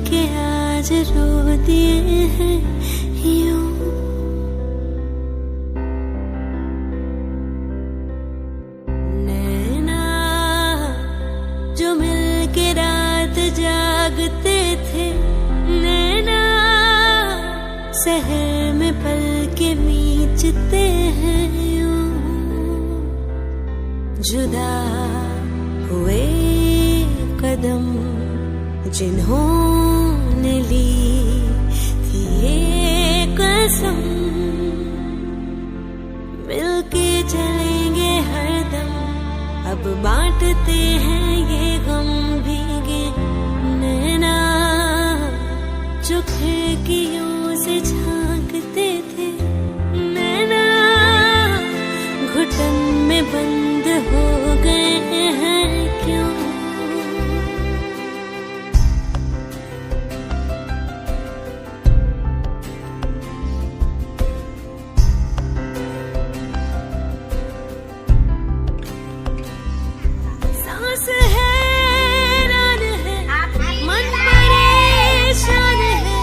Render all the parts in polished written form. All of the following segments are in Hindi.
के आज रो दिए हैं यूं। नैना जो मिल के रात जागते थे, नैना शहर में पल के मीचते हैं यूं। जुदा हुए कदम जिन्होंने ली थी ये कसम, मिलके चलेंगे हरदम, अब बांटते हैं ये गम भीगे नैना। जो खिड़कियों से झांकते थे, नैना घुटन में बंद हो गए हैं क्यों। सांस हैरान है, मन परेशान है,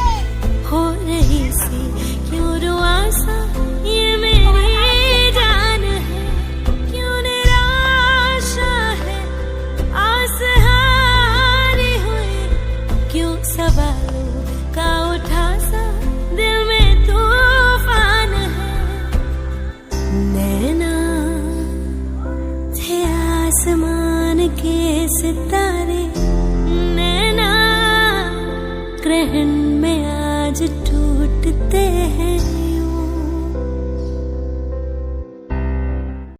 हो रही सी क्यों रुआसा ये मेरी जान है। क्यों निराशा है, आस हारी हुई, क्यों सवालों का उठा सा दिल में तूफान है। नैना थे आसमान के सितारे, नैना ग्रहण में आज टूटते हैं।